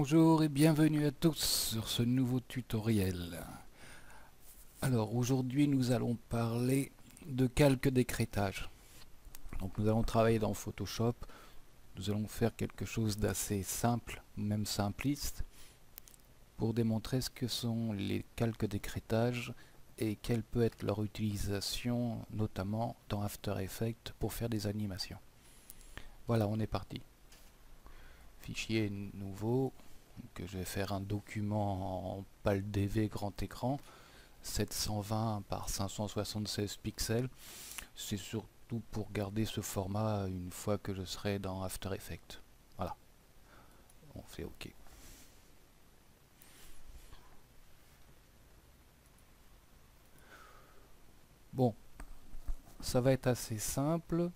Bonjour et bienvenue à tous sur ce nouveau tutoriel. Alors aujourd'hui nous allons parler de calque d'écrêtage. Donc nous allons travailler dans Photoshop. Nous allons faire quelque chose d'assez simple, même simpliste, pour démontrer ce que sont les calques d'écrêtage et quelle peut être leur utilisation, notamment dans After Effects pour faire des animations. Voilà, on est parti. Fichier nouveau. Donc, je vais faire un document en PAL-DV grand écran, 720 par 576 pixels. C'est surtout pour garder ce format une fois que je serai dans After Effects. Voilà, on fait OK. Bon, ça va être assez simple.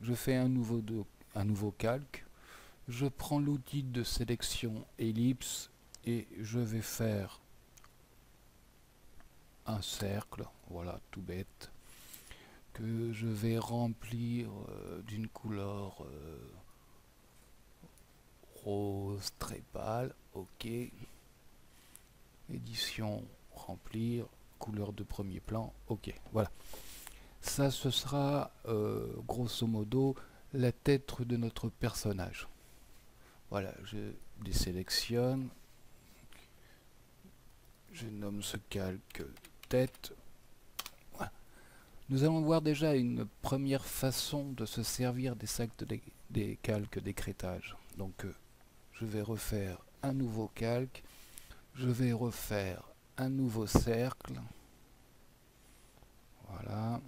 Je fais un nouveau calque. Je prends l'outil de sélection ellipse et je vais faire un cercle, voilà, tout bête, que je vais remplir d'une couleur rose très pâle. OK. Édition, remplir, couleur de premier plan. OK, voilà. Ça, ce sera grosso modo la tête de notre personnage. Voilà, je désélectionne. Je nomme ce calque tête. Voilà. Nous allons voir déjà une première façon de se servir des calques d'écrêtage. Donc, je vais refaire un nouveau calque. Je vais refaire un nouveau cercle. Voilà.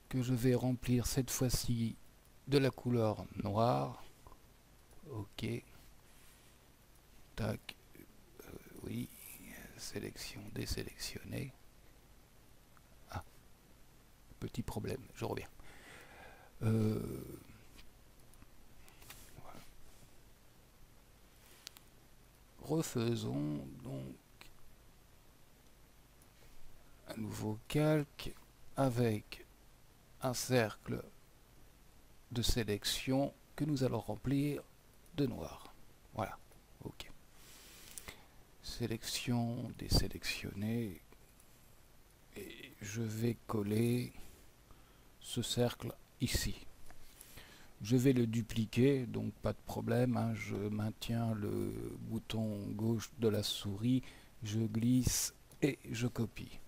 Que je vais remplir cette fois-ci de la couleur noire. OK. Tac. Oui. Sélection, désélectionner. Ah. Petit problème. Je reviens. Voilà. Refaisons donc un nouveau calque avec un cercle de sélection que nous allons remplir de noir. Voilà. OK. Sélection, désélectionner. Et je vais coller ce cercle ici. Je vais le dupliquer, donc pas de problème, hein. Je maintiens le bouton gauche de la souris, je glisse et je copie.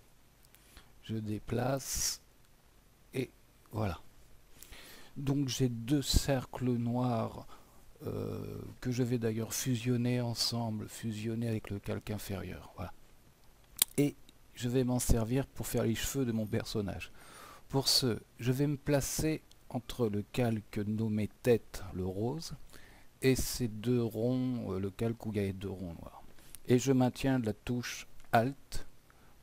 Je déplace et voilà. Donc j'ai deux cercles noirs que je vais d'ailleurs fusionner ensemble, fusionner avec le calque inférieur. Voilà. Et je vais m'en servir pour faire les cheveux de mon personnage. Pour ce, je vais me placer entre le calque nommé tête, le rose, et ces deux ronds, le calque où il y a deux ronds noirs. Et je maintiens la touche Alt.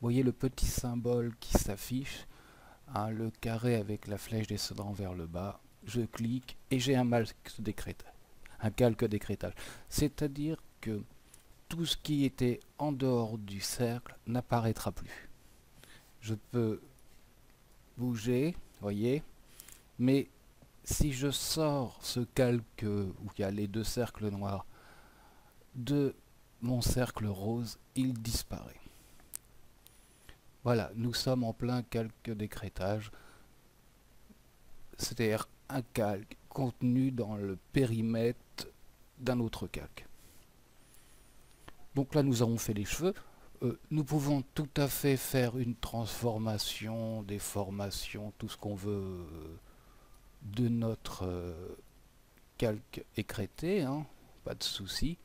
Vous voyez le petit symbole qui s'affiche, hein, le carré avec la flèche descendant vers le bas. Je clique et j'ai un calque d'écrêtage. C'est-à-dire que tout ce qui était en dehors du cercle n'apparaîtra plus. Je peux bouger, voyez, mais si je sors ce calque où il y a les deux cercles noirs de mon cercle rose, il disparaît. Voilà, nous sommes en plein calque d'écrêtage, c'est-à-dire un calque contenu dans le périmètre d'un autre calque. Donc là, nous avons fait les cheveux. Nous pouvons tout à fait faire une transformation, déformation, tout ce qu'on veut de notre calque écrêté, hein, pas de souci.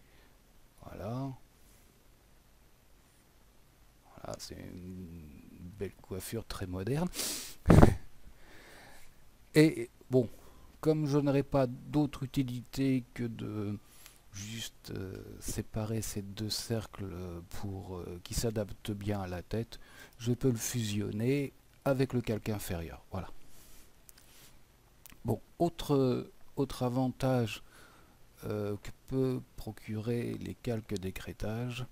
Voilà. Voilà, c'est une belle coiffure très moderne. Et bon, comme je n'aurai pas d'autre utilité que de juste séparer ces deux cercles pour qui s'adaptent bien à la tête, je peux le fusionner avec le calque inférieur. Voilà. Bon, autre avantage que peut procurer les calques d'écrêtage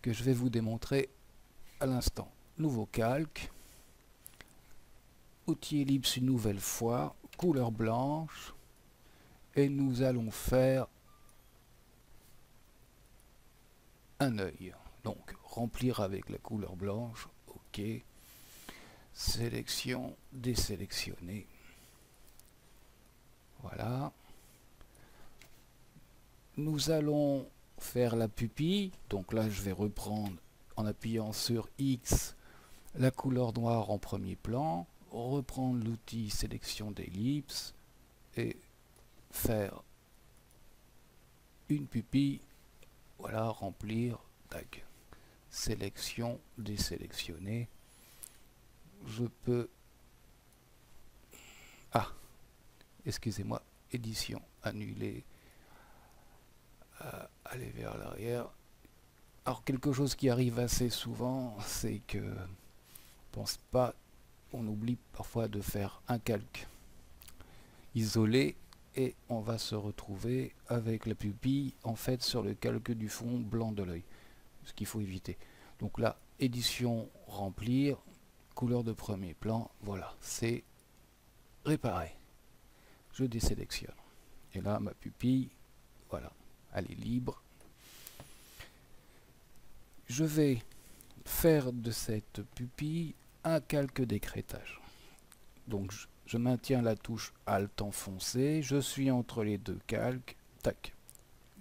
que je vais vous démontrer à l'instant. Nouveau calque, outil ellipse une nouvelle fois, couleur blanche, et nous allons faire un œil. Donc remplir avec la couleur blanche, ok. Sélection, désélectionner. Voilà. Nous allons faire la pupille. Donc là, je vais reprendre en appuyant sur X la couleur noire en premier plan, reprendre l'outil sélection d'ellipse et faire une pupille. Voilà, remplir. Tac. Sélection, désélectionner. Je peux... Ah, excusez-moi, édition, annuler, aller vers l'arrière. Alors quelque chose qui arrive assez souvent, c'est que pense pas, on oublie parfois de faire un calque isolé et on va se retrouver avec la pupille en fait sur le calque du fond blanc de l'œil, ce qu'il faut éviter. Donc là, édition, remplir, couleur de premier plan, voilà, c'est réparé. Je désélectionne. Et là, ma pupille, voilà, elle est libre. Je vais faire de cette pupille un calque d'écrêtage. Donc je maintiens la touche Alt enfoncée, je suis entre les deux calques, tac,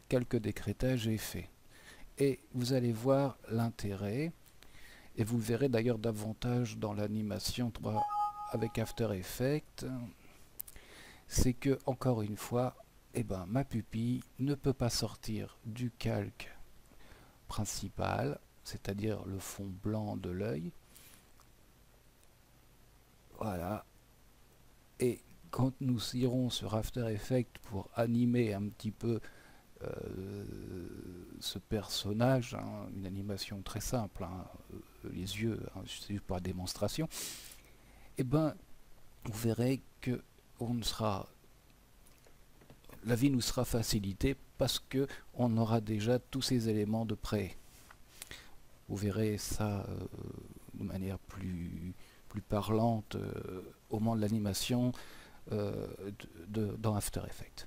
calque d'écrêtage est fait. Et vous allez voir l'intérêt, et vous le verrez d'ailleurs davantage dans l'animation 3 avec After Effects, c'est que, encore une fois, eh ben, ma pupille ne peut pas sortir du calque principal, c'est-à-dire le fond blanc de l'œil. Voilà. Et quand nous irons sur After Effects pour animer un petit peu ce personnage, hein, une animation très simple, hein, les yeux, hein, c'est juste pour la démonstration, et ben vous verrez que la vie nous sera facilitée parce que on aura déjà tous ces éléments de près. Vous verrez ça de manière plus parlante au moment de l'animation dans After Effects.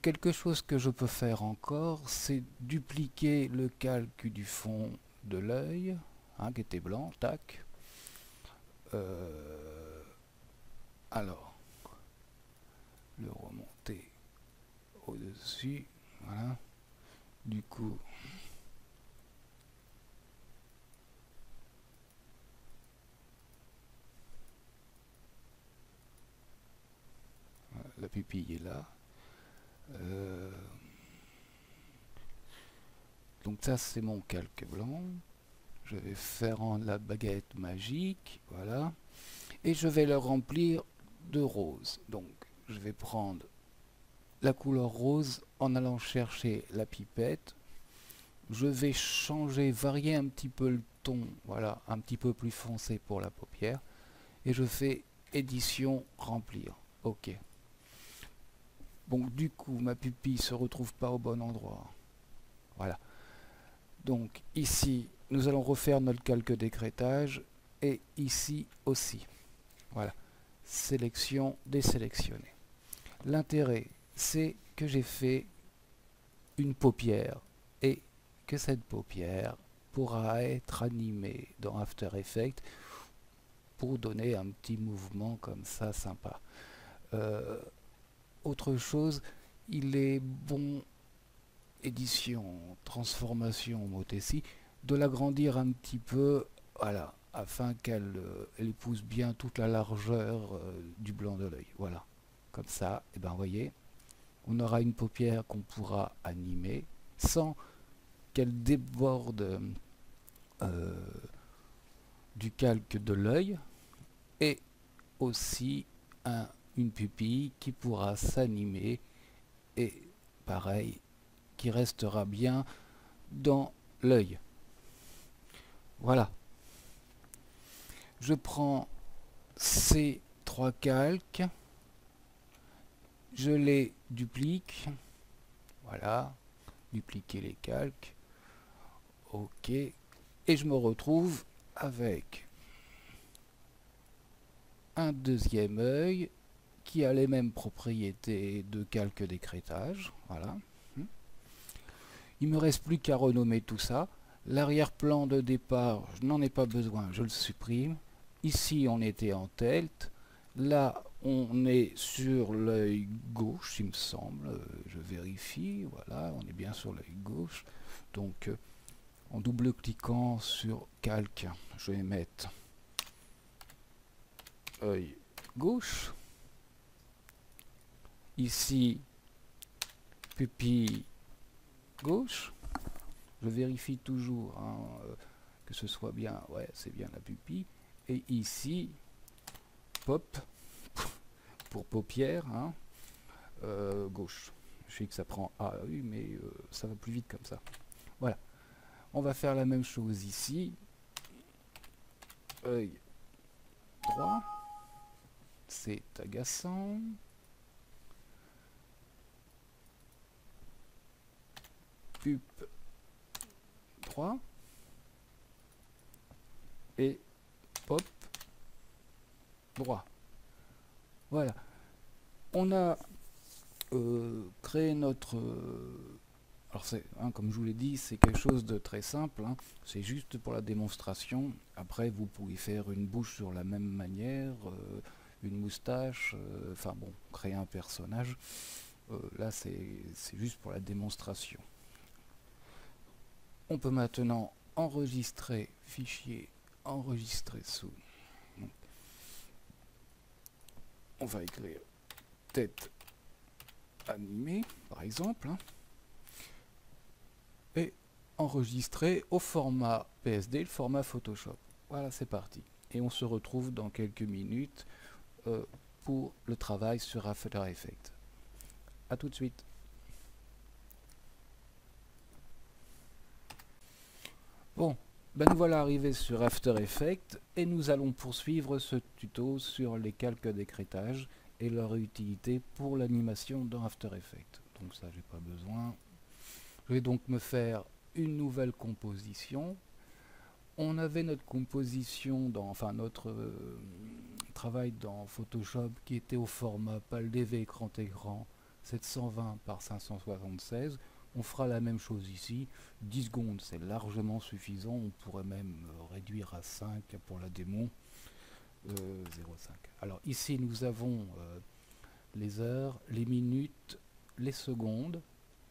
Quelque chose que je peux faire encore, c'est dupliquer le calque du fond de l'œil, hein, qui était blanc, tac. Alors, le remonter au-dessus, voilà. Du coup, voilà, la pupille est là. Donc ça c'est mon calque blanc. Je vais faire en la baguette magique, voilà. Et je vais le remplir de rose. Donc je vais prendre la couleur rose en allant chercher la pipette. Je vais changer, varier un petit peu le ton, voilà, un petit peu plus foncé pour la paupière. Et je fais édition, remplir. Ok. Donc du coup, ma pupille se retrouve pas au bon endroit. Voilà. Donc ici, nous allons refaire notre calque d'écrêtage et ici aussi. Voilà. Sélection, désélectionner. L'intérêt, c'est que j'ai fait une paupière et que cette paupière pourra être animée dans After Effects pour donner un petit mouvement comme ça sympa. Autre chose, il est bon, édition, transformation, mot ici, de l'agrandir un petit peu, voilà, afin qu'elle épouse bien toute la largeur du blanc de l'œil. Voilà, comme ça, et ben voyez, on aura une paupière qu'on pourra animer sans qu'elle déborde du calque de l'œil, et aussi une pupille qui pourra s'animer et pareil qui restera bien dans l'œil. Voilà. Je prends ces trois calques, je les duplique, voilà, dupliquer les calques, ok, et je me retrouve avec un deuxième œil qui a les mêmes propriétés de calque d'écrêtage, voilà. Il me reste plus qu'à renommer tout ça. L'arrière-plan de départ, je n'en ai pas besoin, je le supprime. Ici, on était en tilt. Là, on est sur l'œil gauche, il me semble. Je vérifie. Voilà, on est bien sur l'œil gauche. Donc, en double-cliquant sur calque, je vais mettre œil gauche. Ici, pupille gauche. Je vérifie toujours hein, que ce soit bien. Ouais, c'est bien la pupille. Et ici, pop, pour paupière, hein, gauche. Je sais que ça prend AU, mais ça va plus vite comme ça. Voilà. On va faire la même chose ici. Œil droit. C'est agaçant. Pup droit. Et pop droit. Voilà. On a créé notre... alors c'est, hein, comme je vous l'ai dit, c'est quelque chose de très simple. Hein. C'est juste pour la démonstration. Après, vous pouvez faire une bouche sur la même manière, une moustache, enfin bon, créer un personnage. Là, c'est juste pour la démonstration. On peut maintenant enregistrer fichier, enregistrer sous. Donc, on va écrire tête animée, par exemple, hein, et enregistrer au format PSD, le format Photoshop. Voilà, c'est parti. Et on se retrouve dans quelques minutes pour le travail sur After Effects. A tout de suite. Bon, ben nous voilà arrivés sur After Effects et nous allons poursuivre ce tuto sur les calques d'écrêtage et leur utilité pour l'animation dans After Effects. Donc ça, j'ai pas besoin. Je vais donc me faire une nouvelle composition. On avait notre composition dans, enfin notre travail dans Photoshop qui était au format PAL-DV écran 720 par 576. On fera la même chose ici. 10 secondes, c'est largement suffisant. On pourrait même réduire à 5 pour la démo. 0,5. Alors ici, nous avons les heures, les minutes, les secondes.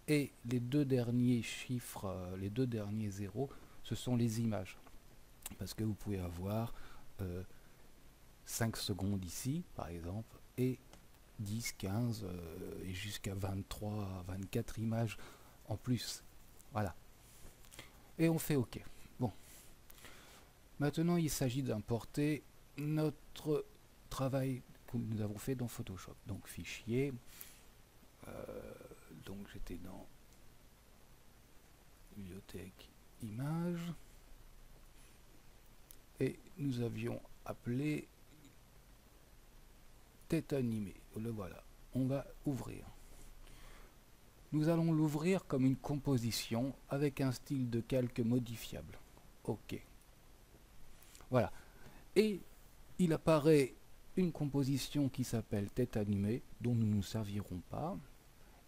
Et les deux derniers chiffres, les deux derniers zéros, ce sont les images. Parce que vous pouvez avoir 5 secondes ici, par exemple, et 10, 15 et jusqu'à 23, 24 images en plus. Voilà. Et on fait OK. Bon. Maintenant, il s'agit d'importer notre travail que nous avons fait dans Photoshop. Donc, fichier. Donc, j'étais dans bibliothèque images. Et nous avions appelé tête animée. Le voilà. On va ouvrir. Nous allons l'ouvrir comme une composition avec un style de calque modifiable. OK. Voilà. Et il apparaît une composition qui s'appelle tête animée, dont nous ne nous servirons pas,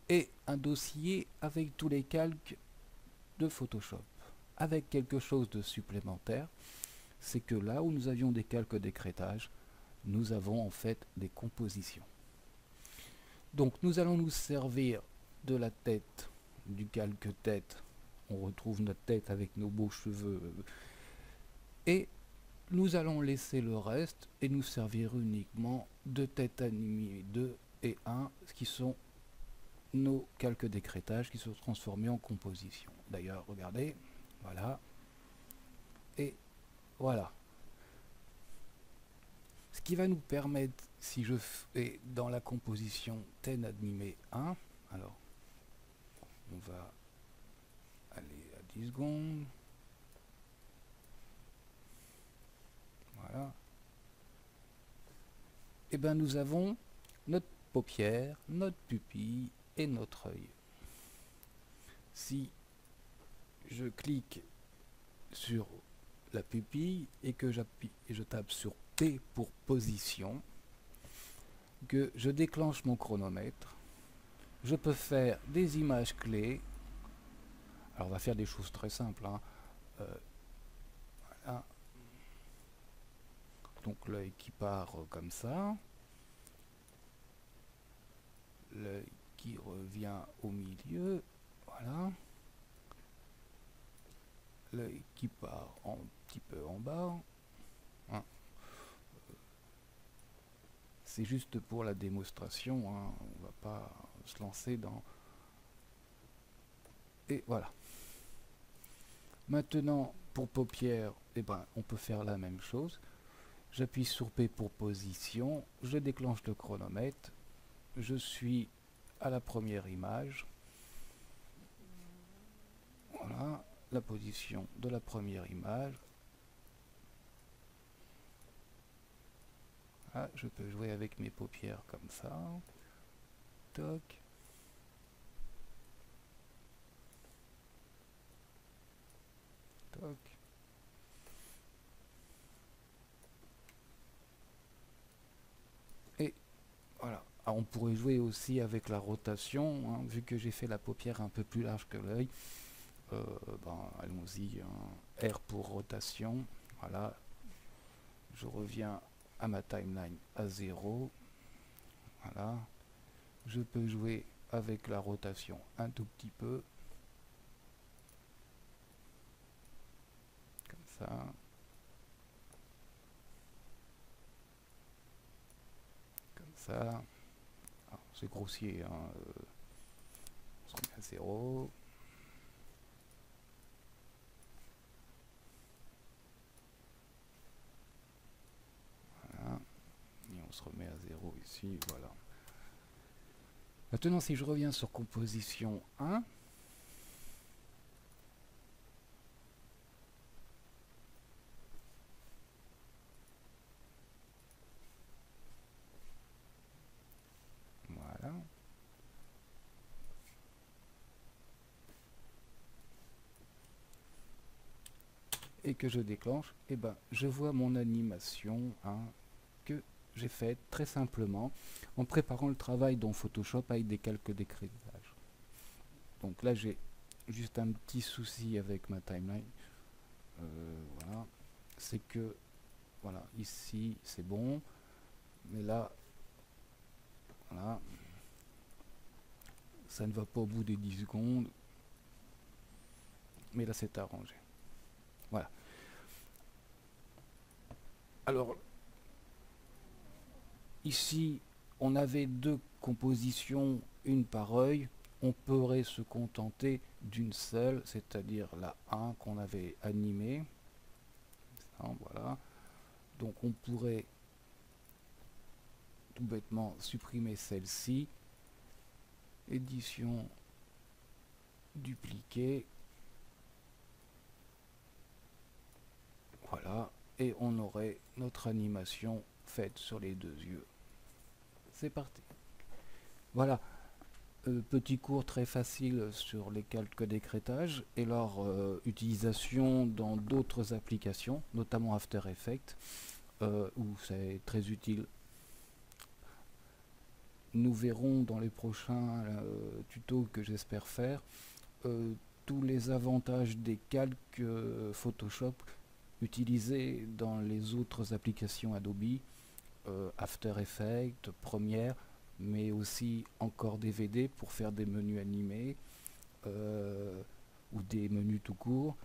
et un dossier avec tous les calques de Photoshop. Avec quelque chose de supplémentaire, c'est que là où nous avions des calques d'écrêtage, nous avons en fait des compositions. Donc nous allons nous servir de la tête, du calque tête. On retrouve notre tête avec nos beaux cheveux. Et nous allons laisser le reste et nous servir uniquement de tête animée 2 et 1, qui sont nos calques d'écrêtage qui se sont transformés en composition. D'ailleurs, regardez, voilà. Et voilà. Ce qui va nous permettre, si je fais dans la composition tête animée 1, alors on va aller à 10 secondes. Voilà. Et bien nous avons notre paupière, notre pupille et notre œil. Si je clique sur la pupille et que j'appuie et je tape sur P pour position, que je déclenche mon chronomètre, je peux faire des images clés Alors on va faire des choses très simples, hein. Voilà. Donc l'œil qui part comme ça, l'œil qui revient au milieu, voilà, l'œil qui part un petit peu en bas, hein. C'est juste pour la démonstration, hein. On va pas se lancer dans... Et voilà. Maintenant, pour paupières, eh ben, on peut faire la même chose. J'appuie sur P pour position, je déclenche le chronomètre, je suis à la première image. Voilà, la position de la première image. Ah, je peux jouer avec mes paupières comme ça. Toc. Toc. Et voilà. Alors, on pourrait jouer aussi avec la rotation, hein, vu que j'ai fait la paupière un peu plus large que l'œil. Ben, allons-y, hein. R pour rotation. Voilà. Je reviens à ma timeline à 0. Voilà. Je peux jouer avec la rotation un tout petit peu. Comme ça. Comme ça. C'est grossier, hein. On se remet à 0. Voilà. Et on se remet à 0 ici, voilà. Maintenant, si je reviens sur composition 1, voilà. Et que je déclenche, et ben, je vois mon animation, hein, que j'ai faite très simplement en préparant le travail dans Photoshop avec des calques d'écrétage. Donc là, j'ai juste un petit souci avec ma timeline. Voilà, c'est que voilà, ici c'est bon, mais là, voilà, ça ne va pas au bout des 10 secondes, mais là c'est arrangé. Voilà. Alors, ici, on avait deux compositions, une par œil. On pourrait se contenter d'une seule, c'est-à-dire la 1 qu'on avait animée. Voilà. Donc on pourrait tout bêtement supprimer celle-ci. Édition, dupliquer. Voilà. Et on aurait notre animation faite sur les deux yeux. C'est parti. Voilà. Petit cours très facile sur les calques d'écrétage et leur utilisation dans d'autres applications, notamment After Effects, où c'est très utile. Nous verrons dans les prochains tutos que j'espère faire tous les avantages des calques Photoshop utilisés dans les autres applications Adobe, After Effects, Premiere, mais aussi encore DVD pour faire des menus animés ou des menus tout court.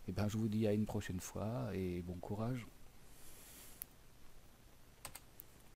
Et ben, je vous dis à une prochaine fois et bon courage.